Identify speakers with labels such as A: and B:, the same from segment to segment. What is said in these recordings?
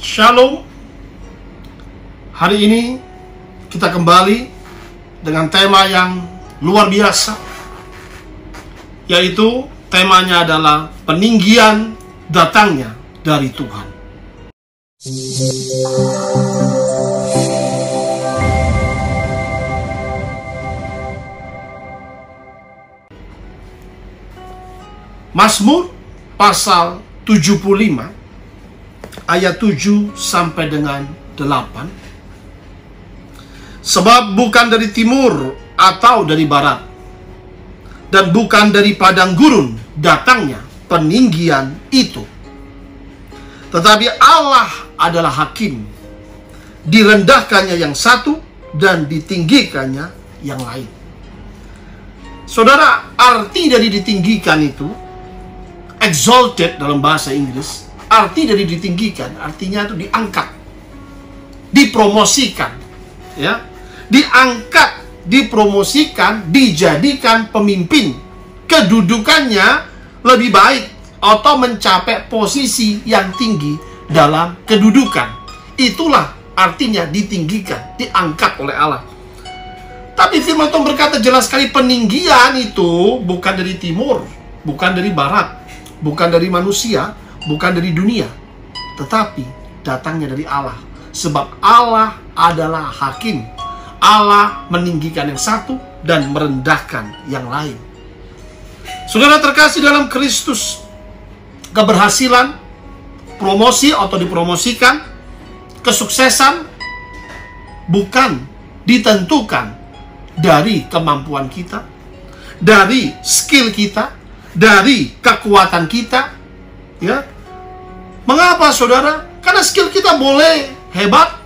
A: Shalom. Hari ini kita kembali dengan tema yang luar biasa, yaitu temanya adalah peninggian datangnya dari Tuhan. Mazmur pasal 75 ayat 7 sampai dengan 8. Sebab bukan dari timur atau dari barat, dan bukan dari padang gurun datangnya peninggian itu, tetapi Allah adalah hakim, direndahkannya yang satu dan ditinggikannya yang lain. Saudara, arti dari ditinggikan itu, exalted dalam bahasa Inggris, arti dari ditinggikan, artinya itu diangkat, dipromosikan, ya, diangkat, dipromosikan, dijadikan pemimpin, kedudukannya lebih baik atau mencapai posisi yang tinggi dalam kedudukan. Itulah artinya ditinggikan, diangkat oleh Allah. Tapi firman Tuhan berkata jelas sekali, peninggian itu bukan dari timur, bukan dari barat, bukan dari manusia, bukan dari dunia, tetapi datangnya dari Allah. Sebab Allah adalah hakim. Allah meninggikan yang satu dan merendahkan yang lain. Saudara terkasih dalam Kristus, keberhasilan, promosi atau dipromosikan, kesuksesan bukan ditentukan dari kemampuan kita, dari skill kita, dari kekuatan kita, ya. Mengapa, saudara? Karena skill kita boleh hebat,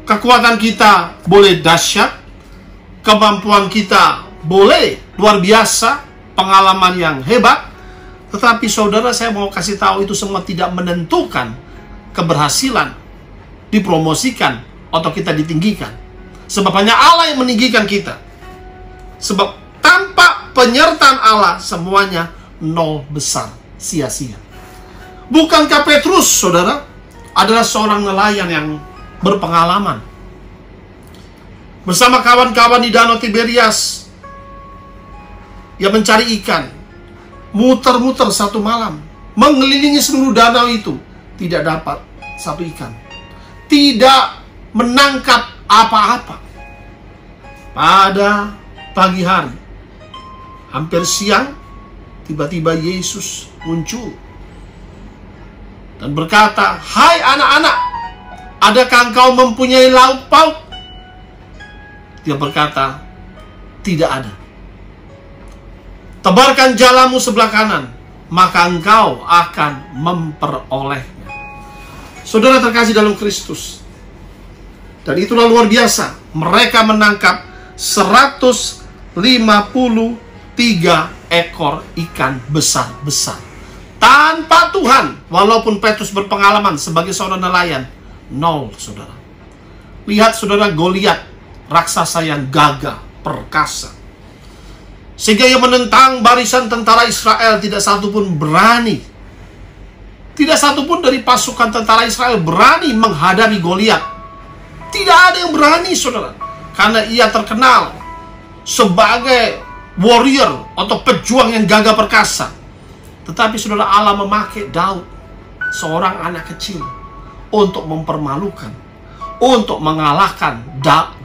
A: kekuatan kita boleh dahsyat, kemampuan kita boleh luar biasa, pengalaman yang hebat. Tetapi saudara, saya mau kasih tahu itu semua tidak menentukan keberhasilan, dipromosikan, atau kita ditinggikan. Sebab hanya Allah yang meninggikan kita. Sebab tanpa penyertaan Allah, semuanya nol besar, sia-sia. Bukankah Petrus, saudara, adalah seorang nelayan yang berpengalaman? Bersama kawan-kawan di Danau Tiberias, ia mencari ikan, muter-muter satu malam, mengelilingi seluruh danau itu, tidak dapat satu ikan, tidak menangkap apa-apa. Pada pagi hari, hampir siang, tiba-tiba Yesus muncul dan berkata, "Hai anak-anak, adakah engkau mempunyai lauk pauk?" Dia berkata, "Tidak ada." "Tebarkan jalamu sebelah kanan, maka engkau akan memperolehnya." Saudara terkasih dalam Kristus, dan itulah luar biasa, mereka menangkap 153 ekor ikan besar-besar tanpa Tuhan. Walaupun Petrus berpengalaman sebagai seorang nelayan, nol, saudara. Lihat, saudara, Goliat, raksasa yang gagah perkasa, sehingga ia menentang barisan tentara Israel. Tidak satu pun berani, tidak satu pun dari pasukan tentara Israel berani menghadapi Goliat. Tidak ada yang berani, saudara, karena ia terkenal sebagai warrior atau pejuang yang gagah perkasa. Tetapi saudara, Allah memakai Daud, seorang anak kecil, untuk mempermalukan, untuk mengalahkan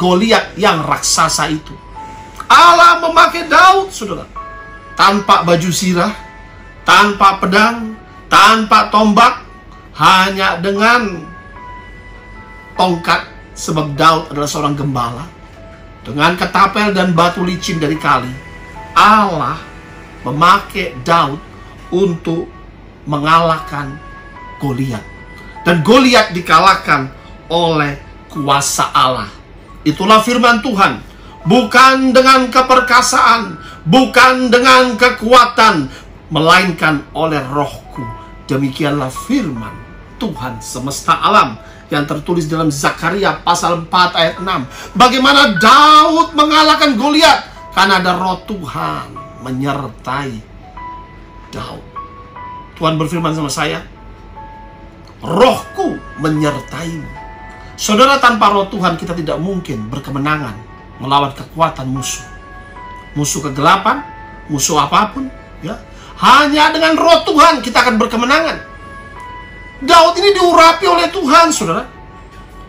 A: Goliat yang raksasa itu. Allah memakai Daud, saudara, tanpa baju sirah, tanpa pedang, tanpa tombak, hanya dengan tongkat. Sebab Daud adalah seorang gembala, dengan ketapel dan batu licin dari kali. Allah memakai Daud untuk mengalahkan Goliat, dan Goliat dikalahkan oleh kuasa Allah. Itulah firman Tuhan. Bukan dengan keperkasaan, bukan dengan kekuatan, melainkan oleh Rohku. Demikianlah firman Tuhan semesta alam yang tertulis dalam Zakaria pasal 4 ayat 6. Bagaimana Daud mengalahkan Goliat? Karena ada Roh Tuhan menyertai Daud. Tuhan berfirman sama saya, Rohku menyertaimu. Saudara, tanpa roh Tuhan kita tidak mungkin berkemenangan melawan kekuatan musuh. Musuh kegelapan, musuh apapun, ya. Hanya dengan roh Tuhan kita akan berkemenangan. Daud ini diurapi oleh Tuhan, saudara.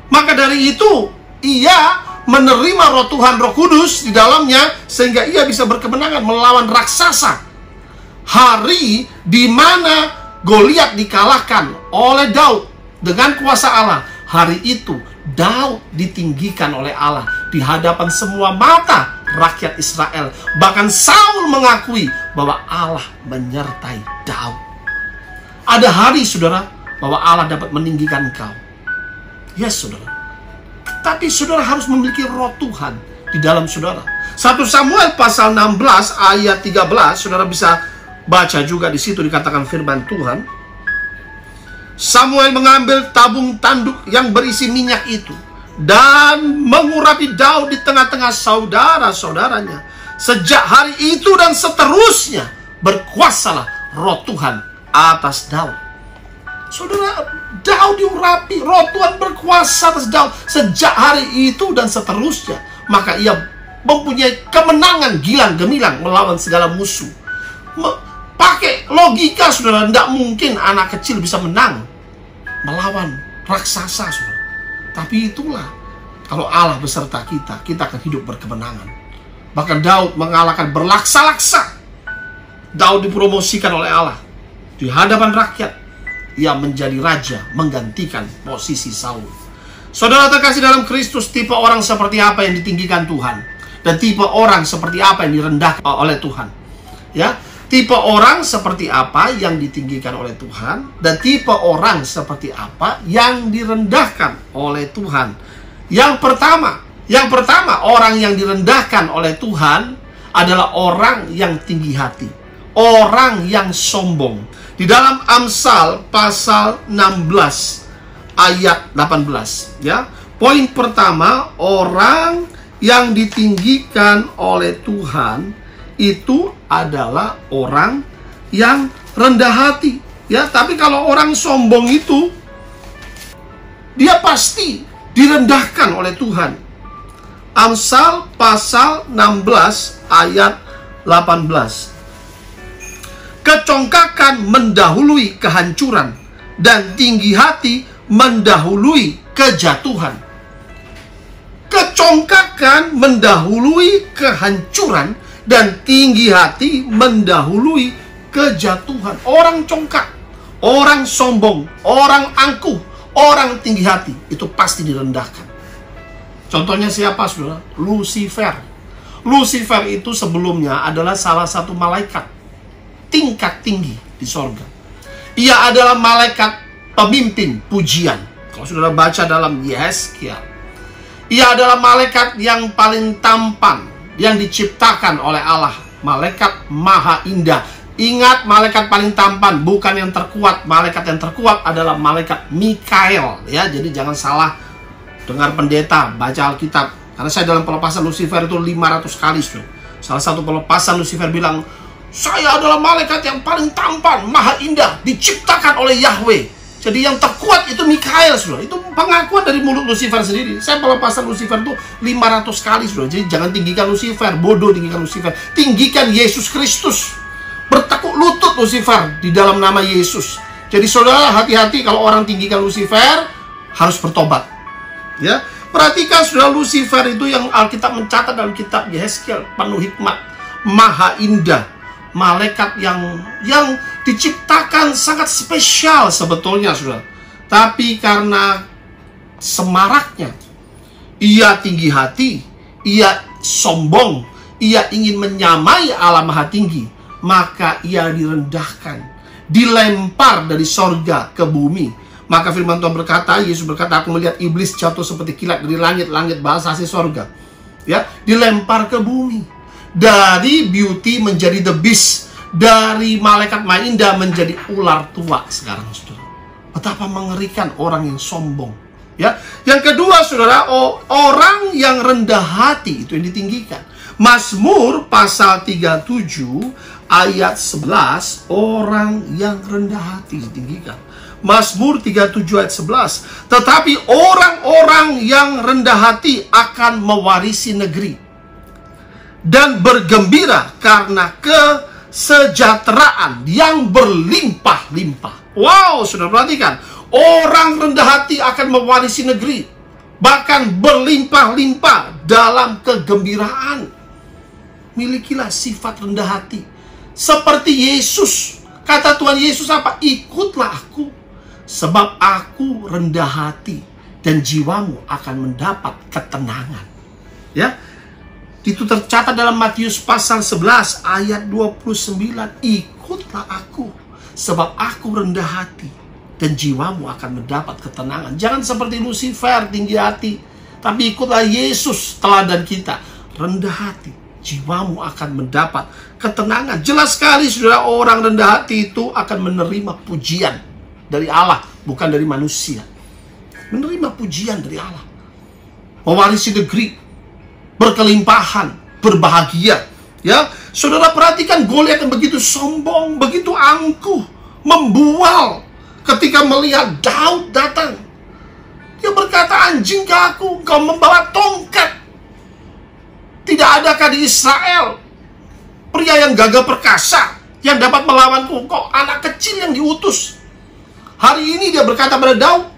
A: Maka dari itu, ia menerima roh Tuhan, Roh Kudus di dalamnya, sehingga ia bisa berkemenangan melawan raksasa. Hari di mana Goliat dikalahkan oleh Daud dengan kuasa Allah, hari itu Daud ditinggikan oleh Allah di hadapan semua mata rakyat Israel. Bahkan Saul mengakui bahwa Allah menyertai Daud. Ada hari, saudara, bahwa Allah dapat meninggikan engkau. Yes, saudara. Tapi saudara harus memiliki roh Tuhan di dalam saudara. 1 Samuel pasal 16 ayat 13, saudara bisa baca juga di situ, dikatakan firman Tuhan. Samuel mengambil tabung tanduk yang berisi minyak itu dan mengurapi Daud di tengah-tengah saudara-saudaranya. Sejak hari itu dan seterusnya berkuasalah roh Tuhan atas Daud. Saudara, Daud diurapi, roh Tuhan berkuasa atas Daud sejak hari itu dan seterusnya. Maka ia mempunyai kemenangan gilang gemilang melawan segala musuh. Pakai logika, saudara, tidak mungkin anak kecil bisa menang melawan raksasa, saudara. Tapi itulah, kalau Allah beserta kita, kita akan hidup berkemenangan. Bahkan Daud mengalahkan berlaksa-laksa. Daud dipromosikan oleh Allah di hadapan rakyat. Ia menjadi raja, menggantikan posisi Saul. Saudara terkasih dalam Kristus, tipe orang seperti apa yang ditinggikan Tuhan, dan tipe orang seperti apa yang direndahkan oleh Tuhan. Ya, tipe orang seperti apa yang ditinggikan oleh Tuhan, dan tipe orang seperti apa yang direndahkan oleh Tuhan. Yang pertama, orang yang direndahkan oleh Tuhan adalah orang yang tinggi hati, orang yang sombong. Di dalam Amsal pasal 16 ayat 18, ya. Poin pertama, orang yang ditinggikan oleh Tuhan itu adalah orang yang rendah hati, ya. Tapi kalau orang sombong itu, dia pasti direndahkan oleh Tuhan. Amsal pasal 16 ayat 18. Kecongkakan mendahului kehancuran, dan tinggi hati mendahului kejatuhan. Kecongkakan mendahului kehancuran, dan tinggi hati mendahului kejatuhan. Orang congkak, orang sombong, orang angkuh, orang tinggi hati, itu pasti direndahkan. Contohnya siapa, saudara? Lucifer. Lucifer itu sebelumnya adalah salah satu malaikat tingkat tinggi di sorga. Ia adalah malaikat pemimpin pujian. Kalau saudara baca dalam Yesaya, ia adalah malaikat yang paling tampan yang diciptakan oleh Allah. Malaikat maha indah. Ingat, malaikat paling tampan bukan yang terkuat. Malaikat yang terkuat adalah malaikat Mikael, ya. Jadi jangan salah dengar pendeta, baca Alkitab. Karena saya dalam pelepasan Lucifer itu 500 kali, saudara. Salah satu pelepasan Lucifer bilang, saya adalah malaikat yang paling tampan, maha indah, diciptakan oleh Yahweh. Jadi yang terkuat itu Mikael, saudara. Itu pengakuan dari mulut Lucifer sendiri. Saya pelepasan Lucifer itu 500 kali, saudara. Jadi jangan tinggikan Lucifer, bodoh tinggikan Lucifer. Tinggikan Yesus Kristus. Bertekuk lutut Lucifer di dalam nama Yesus. Jadi saudara, hati-hati kalau orang tinggikan Lucifer, harus bertobat. Ya, perhatikan saudara, Lucifer itu yang Alkitab mencatat dalam kitab Yesaya, penuh hikmat, maha indah. Malaikat yang diciptakan sangat spesial sebetulnya, saudara. Tapi karena semaraknya, ia tinggi hati, ia sombong, ia ingin menyamai Allah Maha Tinggi, maka ia direndahkan, dilempar dari sorga ke bumi. Maka firman Tuhan berkata, Yesus berkata, aku melihat iblis jatuh seperti kilat dari langit-langit, bahasa asli sorga, ya, dilempar ke bumi. Dari beauty menjadi the beast, dari malaikat maha indah menjadi ular tua sekarang, saudara. Betapa mengerikan orang yang sombong, ya. Yang kedua, saudara, orang yang rendah hati itu yang ditinggikan. Mazmur pasal 37 ayat 11, orang yang rendah hati ditinggikan. Mazmur 37 ayat 11. Tetapi orang-orang yang rendah hati akan mewarisi negeri dan bergembira karena kesejahteraan yang berlimpah-limpah. Wow, sudah perhatikan. Orang rendah hati akan mewarisi negeri, bahkan berlimpah-limpah dalam kegembiraan. Milikilah sifat rendah hati seperti Yesus. Kata Tuhan Yesus apa? Ikutlah aku, sebab aku rendah hati, dan jiwamu akan mendapat ketenangan. Ya, itu tercatat dalam Matius pasal 11 ayat 29. Ikutlah aku, sebab aku rendah hati, dan jiwamu akan mendapat ketenangan. Jangan seperti Lucifer, tinggi hati, tapi ikutlah Yesus, teladan kita, rendah hati, jiwamu akan mendapat ketenangan. Jelas sekali, saudara, orang rendah hati itu akan menerima pujian dari Allah, bukan dari manusia. Menerima pujian dari Allah, mewarisi negeri, berkelimpahan, berbahagia. Ya, saudara perhatikan Goliat yang begitu sombong, begitu angkuh, membual ketika melihat Daud datang. Dia berkata, anjingkah aku, engkau membawa tongkat? Tidak adakah di Israel pria yang gagah perkasa yang dapat melawanku? Kau anak kecil yang diutus. Hari ini dia berkata pada Daud,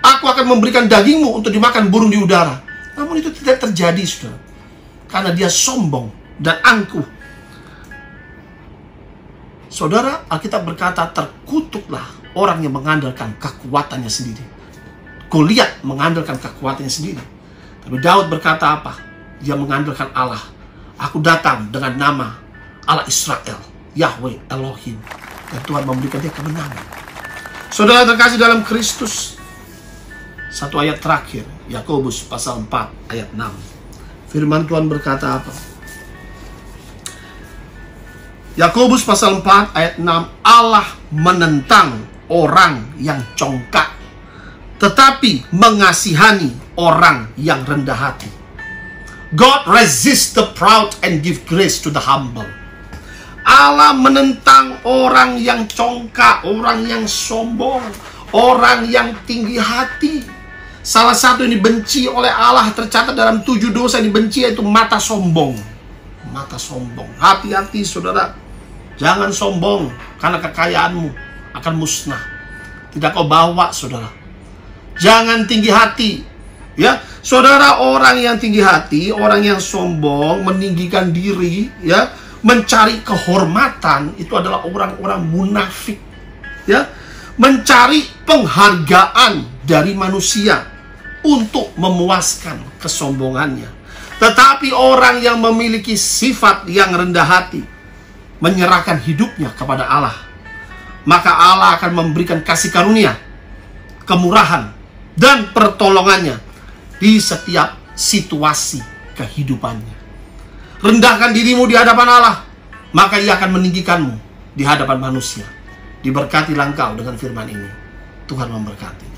A: aku akan memberikan dagingmu untuk dimakan burung di udara. Namun itu tidak terjadi, saudara, karena dia sombong dan angkuh. Saudara, Alkitab berkata, terkutuklah orang yang mengandalkan kekuatannya sendiri. Goliat mengandalkan kekuatannya sendiri. Tapi Daud berkata apa? Dia mengandalkan Allah. Aku datang dengan nama Allah Israel, Yahweh Elohim, dan Tuhan memberikan dia kemenangan. Saudara terkasih dalam Kristus, satu ayat terakhir, Yakobus pasal 4 ayat 6. Firman Tuhan berkata apa? Yakobus pasal 4 ayat 6. Allah menentang orang yang congkak, tetapi mengasihani orang yang rendah hati. God resists the proud and give grace to the humble. Allah menentang orang yang congkak, orang yang sombong, orang yang tinggi hati. Salah satu yang dibenci oleh Allah tercatat dalam 7 dosa yang dibenci, yaitu mata sombong. Mata sombong. Hati-hati, saudara. Jangan sombong, karena kekayaanmu akan musnah. Tidak kau bawa, saudara. Jangan tinggi hati. Ya, saudara, orang yang tinggi hati, orang yang sombong, meninggikan diri, ya, mencari kehormatan, itu adalah orang-orang munafik. Ya, mencari penghargaan dari manusia untuk memuaskan kesombongannya. Tetapi orang yang memiliki sifat yang rendah hati, menyerahkan hidupnya kepada Allah, maka Allah akan memberikan kasih karunia, kemurahan, dan pertolongannya di setiap situasi kehidupannya. Rendahkan dirimu di hadapan Allah, maka Ia akan meninggikanmu di hadapan manusia. Diberkatilah engkau dengan firman ini. Tuhan memberkati.